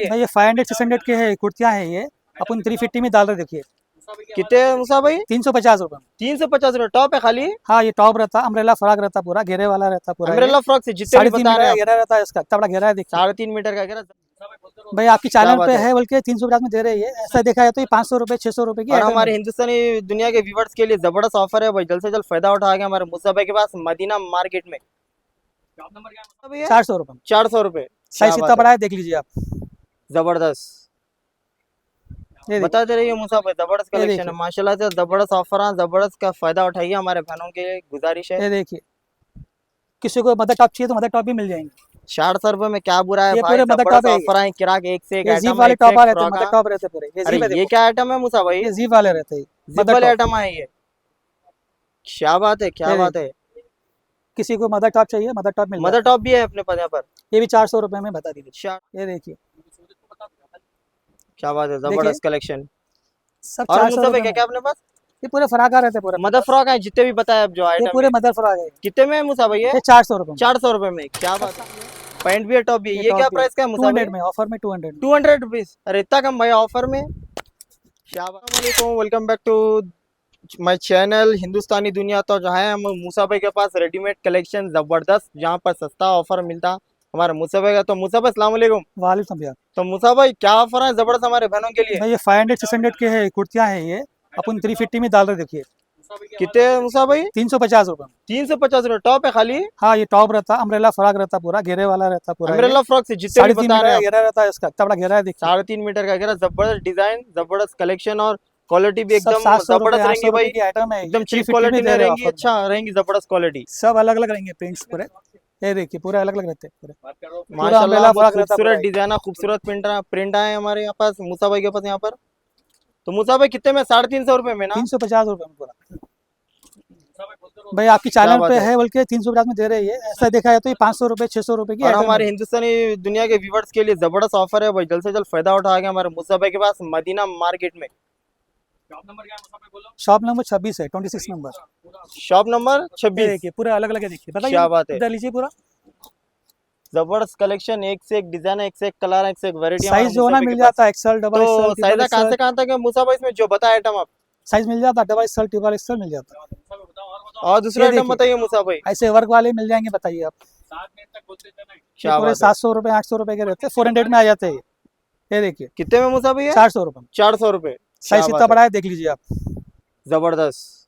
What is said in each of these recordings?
भाई ये 500-600 के है कुर्तियाँ है ये अपन 350 में डाल रहे देखिए कितने मुसा भाई? 350 रुपये। 350 रुपये टॉप है खाली। हाँ ये टॉप रहता, अम्ब्रेला फ्रॉक रहता, पूरा घेरे वाला रहता पूरा। अम्ब्रेला फ्रॉक से जितने भी 3.5 बता मीटर रहे का हैं आप, घेरा रहता है इसका, इतना बड़ा घेरा है देखिए 3.5 मीटर का घेरा। भाई। आपकी क्या चैनल बात पे है। है बल्कि 350 में दे रहे हैं, ऐसा देखा है तो ये 500 रुपये 600 रुपये की और आइटम हमारे है। हिंदुस्तानी दुनिया के व्यूवर्स के लिए जबरदस्त ऑफर है भाई, जल्द से जल्द फायदा उठा के हमारे मुसा भाई के पास मदीना मार्केट में। 400 रुपये 400 रुपये। साइज क्या इतना बात है, बड़ा है, देख लीजिए आप। जबरदस्त। ये देखिए, बताते रहिए मुसा भाई, जबरदस्त ये कलेक्शन है देखिए, माशाल्लाह से, जबरदस्त ऑफर है, जबरदस्त का फायदा उठाइए, हमारे बहनों के लिए गुजारिश है। ये देखिए। किसी को मदर टॉप चाहिए तो मदर टॉप भी मिल जाएंगे। 400 रुपये में क्या बुरा है ये भाई, पूरे मदर जबरदस्त टॉप है ऑफर है, किराक एक से एक ये जीप आइटम है, वाले एक से टॉप एक रहते हैं, फ्रॉक मदर है। टॉप रहते पूरे, ये अरे जीप है ये देखो। क्या आइटम है मुसा भाई? ये जीप वाले रहते हैं, जिप मदर वाले टॉप। आइटम है ये, क्या बात है, क्या ये बात देखिए, है। किसी को मदर टॉप चाहिए मदर टॉप मिल मदर जाता है। टॉप भी है अपने पास यहाँ पर। ये भी 400 रुपये में बता शा- दीजिए। ये देखिए, क्या बात है, देखिए जबरदस्त कलेक्शन। सब और 400 मुसा भाई रुपये क्या में। क्या अपने पास? ये पूरे फराका रहते हैं पूरे अपने मदर पास। फ्रॉक है जितने भी बताए आप जो ये आइटम पूरे है। मदर फ्रॉक है। कितने में है मुसा भाई ये? ये 400 रुपये में। 400 रुपये में, क्या बात है। पैंट भी है, टॉप भी है, ये ये टॉप क्या भी है प्राइस का है मुसा भाई? 200 में, ऑफर में 200 में। 200 रुपीज, अरे इतना कम भाई ऑफर में। क्या बात है, welcome back to my channel Hindustani Duniya. तो जहाँ है हम मूसा भाई के पास रेडीमेड कलेक्शन जबरदस्त, जहाँ पर सस्ता ऑफर मिलता हमारे मूसा भाई का। तो मूसा भाई अस्सलाम वालेकुम। वालेकुम भैया। तो मूसा भाई क्या ऑफर है जबरदस्त हमारे बहनों के लिए? भाई ये 500-600 के है कुर्तियाँ है ये अपन 350 में डाल रहे देखिए कितने मूसा भाई? 350 रुपये में। 350 रुपये टॉप है खाली। हाँ ये टॉप रहता, अम्ब्रेला फ्रॉक रहता, पूरा घेरे वाला रहता पूरा। ये अम्ब्रेला फ्रॉक से जितने भी 3.5 बता मीटर रहे का हैं आप, घेरा रहता है इसका, इतना बड़ा घेरा है देखिए। 3.5 मीटर का घेरा, जबरदस्त डिजाइन, जबरदस्त कलेक्शन और क्वालिटी भी सब एकदम 700 रुपये जबरदस्त रहेंगी 800 रुपये भाई। की आइटम है, एकदम ये चीप 350 में क्वालिटी दे नहीं रहे रहेंगी, ऑफर में। अच्छा रहेंगी, जबरदस्त क्वालिटी। सब अलग अलग रहेंगे प्रिंट्स पूरे। ये देखिए पूरे अलग अलग रहते हैं पूरे। पूरा माशाल्लाह अम्ब्रेला बहुत फ्रॉक रहता पूरा खूबसूरत ये। डिजाइन है, खूबसूरत प्रिंट आए हमारे यहाँ पास मूसा भाई के पास यहाँ पर। तो मूसा भाई कितने में? 350 रुपये में ना? 350 रुपये में पूरा। भाई आपकी क्या चैनल पे बात है। है बल्कि 350 में दे रहे हैं, ऐसा देखा है तो ये 500 रुपये 600 रुपये की और आइटम हमारे है। हिंदुस्तानी दुनिया के व्यूवर्स के लिए जबरदस्त ऑफर है भाई, जल्द से जल्द फायदा उठा के हमारे मूसा भाई के पास मदीना मार्केट में। शॉप नंबर 26 है, 26 नंबर। शॉप नंबर ये 26। देखिए पूरे अलग अलग है, देखिए क्या बताइए बात है, इधर लीजिए पूरा। जबरदस्त कलेक्शन, एक से एक डिजाइन है, एक से एक कलर है, एक से एक वेरायटी हमारे साइज जो है मूसा ना भाई के मिल पास। जाता है, एक्सल डबल तो एक्सल ट्रिपल साइजा कहाँ एक्सल। से कहाँ तक है मूसा भाई इसमें जो बताया आइटम आप? साइज मिल जाता है, डबल एक्सल ट्रिपल एक्सल मिल जाता है। और दूसरा ये आइटम देखिए बताइए मूसा भाई। ऐसे वर्क वाले मिल जाएंगे, बताइए आप। ये क्या पूरे बात है, 700 रुपये 800 रुपये के रहते हैं, 400 में आ जाते हैं ये देखिए कितने में मूसा भाई है? 400 रुपये में। 400 रुपये। क्या साइज इतना बात है, बड़ा है, देख लीजिए आप। जबरदस्त।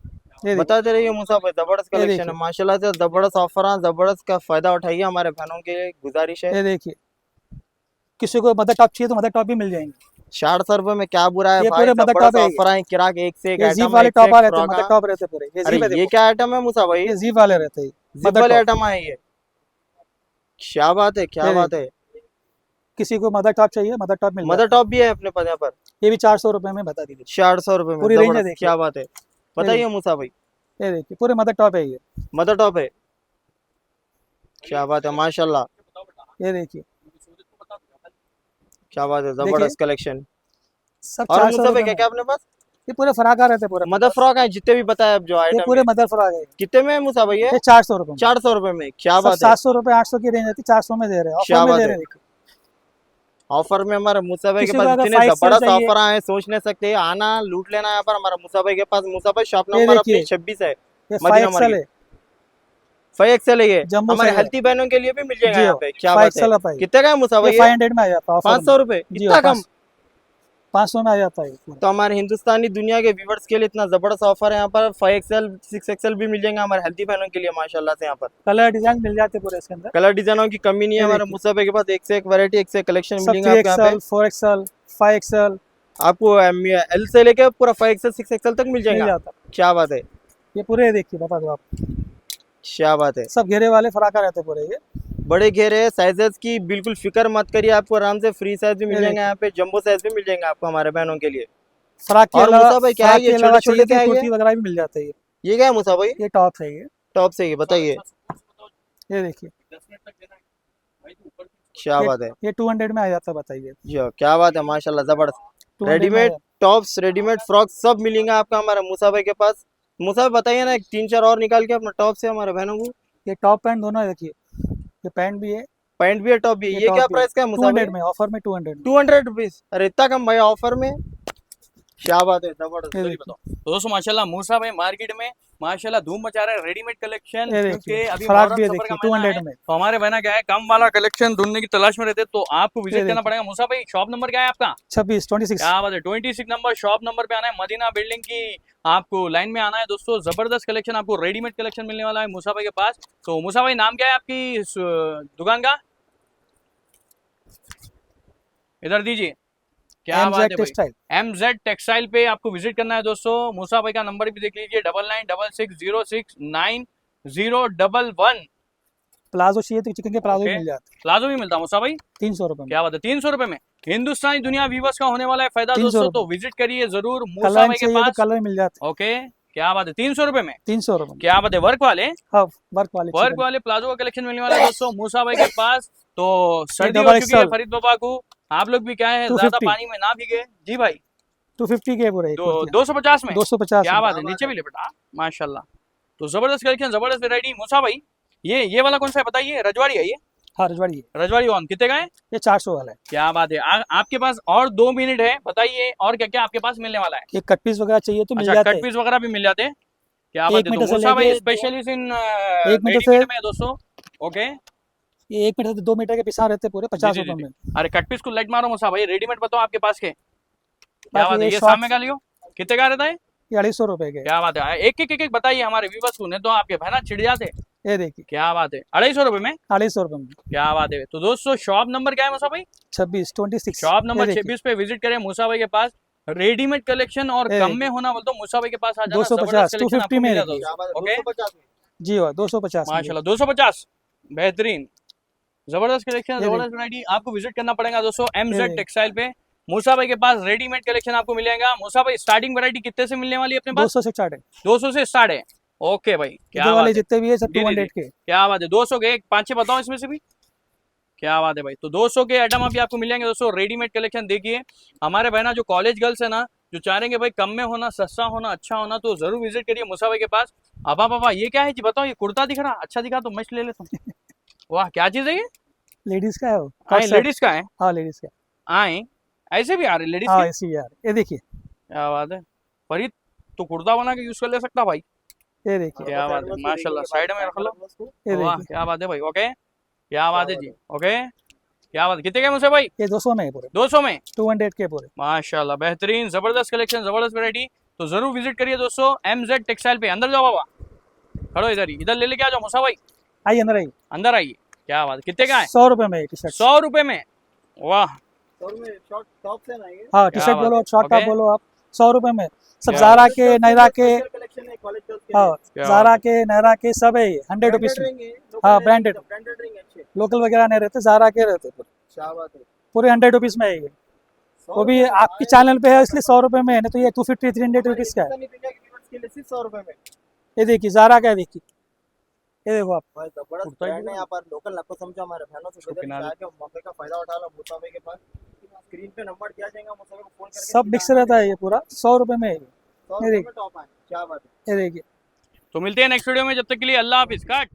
ये देखिए, बताते रहिए मूसा भाई, जबरदस्त ये कलेक्शन है देखिए, माशाल्लाह से, जबरदस्त ऑफर है, जबरदस्त का फायदा उठाइए, हमारे बहनों के लिए गुजारिश है। ये देखिए। किसी को मदर टॉप चाहिए तो मदर टॉप भी मिल जाएंगे। 400 रुपये में क्या बुरा है ये भाई, पूरे मदर जबरदस्त टॉप है ऑफर है, किराक एक से एक ये जीप आइटम है, वाले एक से टॉप एक आ रहते हैं, फ्रॉक मदर है। टॉप रहते पूरे, ये अरे जीप है ये देखो। क्या आइटम है मूसा भाई? ये जीप वाले रहते हैं, जिप मदर वाले टॉप। आइटम है ये, क्या बात है, क्या ये बात देखिए, है। किसी को मदर टॉप चाहिए मदर टॉप मिल मदर जाता टॉप भी है अपने पास यहाँ पर। है। ये भी 400 रुपये में बता दीजिए। 400 रुपये में, पूरी रेंज है जबरदस्त, देखिए। क्या बात है। ये बताइए देखिए, मूसा भाई। ये देखिए पूरे मदर टॉप है ये। मदर टॉप है, क्या बात है माशाल्लाह। ये देखिए, क्या बात है, देखिए जबरदस्त कलेक्शन। सब और 400 मूसा भाई रुपये क्या में। क्या अपने पास? ये पूरे फराका रहते हैं पूरे अपने मदर पास। फ्रॉक है जितने भी बताए आप जो ये आइटम पूरे है। मदर फ्रॉक है। कितने में है मूसा भाई ये 400 रुपये में। 400 रुपये में, क्या सब बात है, 700 रुपये 800 की रेंज रहती है, 400 में दे रहे हैं, ऑफर क्या में बात दे है। रहे हैं देखिए। ऑफर में हमारे मूसा भाई के किसी को पास अगर इतने 5 XL जबरदस्त चाहिए। ऑफर आए सोच नहीं सकते, आना लूट लेना यहाँ पर हमारा मूसा भाई के पास। मूसा भाई शॉप ये नंबर अपनी देखिए 26 है, ये मदीना 5 XL मार्केट। है, 5 XL है ये, जम्बो हमारे साइज है। हेल्थी बहनों के लिए भी मिल जाएगा जी यहाँ हो, पे, क्या 5 बात है। XL आप आइए। कितने का है मूसा ये भाई ये? 500 में आ जाता है ऑफर में। 500 रुपये, जी हो, इतना कम। 500 में आ जाता है पूरा। तो हमारे हिंदुस्तानी दुनिया के व्यूवर्स के लिए इतना जबरदस्त ऑफर है यहाँ पर। 5 XL 6 XL भी मिल जाएंगे हमारे हेल्थी बहनों के लिए माशाल्लाह से। यहाँ पर कलर डिजाइन मिल जाते हैं पूरे इसके अंदर। कलर डिजाइनों की कमी नहीं है, ये हमारे देखिए मूसा भाई के पास एक से एक वैरायटी, एक से एक कलेक्शन सब मिलेंगे आपको यहाँ पे। 3 XL 4 XL 5 XL आपको एल से लेके पूरा 5 XL 6 XL तक मिल मिल जाएगा, जाता है। क्या बात है, ये पूरे देखिए, बता दो आप। क्या बात है। सब घेरे वाले फराका रहते हैं पूरे ये। बड़े घेरे साइजेस की बिल्कुल फिक्र मत करिए, आपको आराम से फ्री साइज भी मिल ये जाएंगे देखिए यहाँ पे, जंबो साइज भी मिल जाएंगे आपको हमारे बहनों के लिए। फ्राक के और अलावा, मूसा भाई क्या है फ्राक ये के छोटे अलावा छोटे चाहिए क्या तो है कुर्ती वगैरह भी मिल जाता है ये क्या है मूसा भाई? ये टॉप है ये। टॉप से ही बताइए, ये देखिए क्या ये बात है। ये 200 में आ जाता है, बताइए। जी हाँ, क्या बात है माशाल्लाह, जबरदस्त। 200 में आ रेडीमेड जाता टॉप्स, रेडीमेड फ्रॉक सब मिलेंगे आपका हमारे मूसा भाई के पास। मूसा भाई बताइए ना, एक 3 4 और निकाल के अपना टॉप से हमारे बहनों को। है। ये टॉप पैंट दोनों है देखिए, ये पैंट भी है पैंट भी है, टॉप भी है। ये top क्या भी प्राइस का है मुसा 200 में, ऑफर में 200 में। 200 रुपीज। अरे इतना कम भाई ऑफर में, क्या बात है, जबरदस्त। ये सही देखिए, बताओ। तो दोस्तों माशाल्लाह मूसा भाई मार्केट में माशाल्लाह धूम मचा रहा है रेडीमेड कलेक्शन, ये क्योंकि देखिए अभी फ्रॉक मुहर्रम भी है, सफर का देखिए महीना 200 है। में। तो हमारे बहना क्या है, कम वाला कलेक्शन ढूंढने की तलाश में रहते हैं, तो आपको विजिट ये करना देखिए। पड़ेगा। मूसा भाई शॉप नंबर क्या है आपका? 26 क्या बात है, 26 नंबर शॉप नंबर पे आना है, मदीना बिल्डिंग की आपको लाइन में आना है दोस्तों। जबरदस्त कलेक्शन, आपको रेडीमेड कलेक्शन मिलने वाला है मूसा भाई के पास। तो मूसा भाई नाम क्या है आपकी इस दुकान का? इधर दीजिए। क्या बात MZ है भाई, टेक्सटाइल। MZ टेक्सटाइल पे आपको विजिट करना है दोस्तों। मूसा भाई का नंबर भी देख लीजिए, 9966069011। प्लाजो चाहिए तो चिकन के प्लाजो भी ओके, मिल जाते प्लाजो भी मिलता है मूसा भाई। हैं 300 रुपए में। क्या बात है, 300 रुपए में। हिंदुस्तानी दुनिया व्यूवर्स का होने वाला है फायदा 300 दोस्तों, तो रुपए। विजिट करिए जरूर मूसा कलर भाई के चाहिए तो पास। कलर मिल जाते ओके, क्या बात है, 300 रुपए में। हैं 300 रुपए में। क्या बात है, वर्क वाले हाँ, वर्क वाले वर्क चिकन। वाले प्लाजो का कलेक्शन मिलने वाला है दोस्तों मूसा भाई के पास। तो सर्दी हो डबल चुकी है एक्सल। फरीद बाबा को, आप लोग भी क्या है 250। ज्यादा पानी में ना भीगे जी भाई। 250 के पूरे 250 में। 250 क्या में। बात है, नीचे भी लिपटा माशाल्लाह। तो जबरदस्त कलेक्शन, जबरदस्त वैरायटी। मूसा भाई ये वाला कौन सा है बताइए? रजवाड़ी है ये? हाँ, रजवाड़ी है। रजवाड़ी ऑन कितने का है? ये 400 वाला है। क्या बात है, आपके पास और 2 मिनट है, बताइए और क्या क्या आपके पास मिलने वाला है? ये कट पीस वगैरह चाहिए तो मिल अच्छा, जाते कट हैं। पीस वगैरह भी मिल जाते हैं। क्या बात 1 है, तो मीटर से मूसा भाई लेके स्पेशलिस्ट इन 1 मीटर से रेडीमेड में है दोस्तों। ओके, ये 1 मीटर से 2 मीटर के पीछा रहते हैं पूरे 50 जी, रुपए जी। में। अरे कट पीस को लाइट मारो मूसा भाई, रेडीमेड बताओ आपके पास के। क्या बाकी बात है, ये ये शॉर्ट सामने का लियो, कितने का रहता है? ये 250 रुपए के। क्या बात है, एक बताइए हमारे व्यूवर्स को, नहीं तो आपके बहना चिढ़ जाते। ये देखिए क्या बात है, 250 रुपए में। 250 रुपए में। क्या बात है, तो दोस्तों शॉप नंबर क्या है मूसा भाई? 26 शॉप ये नंबर देखिए 26 पे विजिट करें मूसा भाई के पास। रेडीमेड कलेक्शन और ये कम देखिए। में होना बोल तो मूसा भाई के पास आ जाना। 250, जबरदस्त कलेक्शन 250 आपको में मिल देखिए। जाता है। ओके, 250 में। जी हाँ, 250 में। माशाल्लाह 250, बेहतरीन, जबरदस्त कलेक्शन, ये जबरदस्त वैरायटी। आपको विजिट करना पड़ेगा दोस्तों ये MZ देखिए। टेक्सटाइल पे। मूसा भाई के पास रेडीमेड कलेक्शन आपको मिलेगा। मूसा भाई स्टार्टिंग वैरायटी कितने से मिलने वाली है अपने पास? 200 से स्टार्ट है। 200 से स्टार्ट है। ओके भाई, क्या इधर बात वाले है, जितने भी है सब जी, जी, 200 जी। के। क्या बात है, 200 के 5-6 बताओ इसमें से भी। क्या बात है भाई, तो 200 के आइटम अभी आपको मिलेंगे दोस्तों। रेडीमेड कलेक्शन देखिए, हमारे बहना जो कॉलेज गर्ल्स है ना, जो चाह रहे हैं भाई कम में होना, सस्ता होना, अच्छा होना, तो जरूर विजिट करिए मूसा भाई के पास। अब पापा ये क्या है जी बताओ, ये कुर्ता दिख रहा अच्छा दिखा तो मैं ले लेता हूँ। वाह, क्या चीज है ये? लेडीज का है वो। आए लेडीज का है? हाँ, लेडीज का। आए ऐसे भी आ रहे लेडीज हाँ, के? ऐसी यार। ये देखिए, क्या बात है फरीद, तो कुर्ता बना के यूज कर ले सकता भाई। ये देखिए, क्या बात है, माशाल्लाह, साइड में रख लो। ये वाह, देखिए। क्या बात है भाई। ओके, क्या बात है जी। ओके, क्या बात, कितने के मुझसे भाई? ये 200 में है पूरे। 200 में। 200 के पूरे। माशाल्लाह, बेहतरीन, जबरदस्त कलेक्शन, जबरदस्त वैरायटी। तो जरूर विजिट करिए दोस्तों MZ टेक्सटाइल पे। अंदर जाओ बाबा, खड़ो इधर ही, इधर ले लेके आ जाओ मूसा भाई, आइए अंदर आइए। अंदर आइए। क्या बात, कितने का है? 100 रुपए में टी शर्ट। 100 रुपए में। वाह, शॉर्ट टॉप से ना ये। हाँ, टी क्या शर्ट बात बोलो, है। Short top okay. बोलो आप, 100 रुपए में। सब क्या जारा के, नायरा के। कलेक्शन है कॉलेज गर्ल्स के हाँ, क्या जारा के, नायरा के सब है 100 रुपीज में। हाँ, branded। ब्रांडेड रिंग अच्छे। लोकल वगैरह नहीं रहते, जारा के रहते पूरे। क्या बात है। पूरे 100 रुपीज में है ये। वो भी आपके चैनल पे है इसलिए 100 रुपए में है, नहीं तो ये 250-300 रुपीज का है। हिंदुस्तानी दुनिया के व्यूअर्स के लिए सिर्फ 100 रुपए में। ये देखिए जारा का है, देखिए ये देखो आप। भाई जबरदस्त कुर्ता ही ब्रांड है। है। यहाँ पर लोकल आपको समझो, हमारे बहनों से इसको विजिट किनारे- आके मौके का फायदा उठा लो। मूसा भाई के पास स्क्रीन पे नंबर दिया जाएगा, मूसा भाई को फोन करके सब मिक्स रहता है ये पूरा, 100 रुपए में है ये। 100 रुपए में टॉप है। क्या बात है। ये देखिए। तो मिलते हैं नेक्स्ट वीडियो में, जब तक के लिए अल्लाह हाफिज। काट।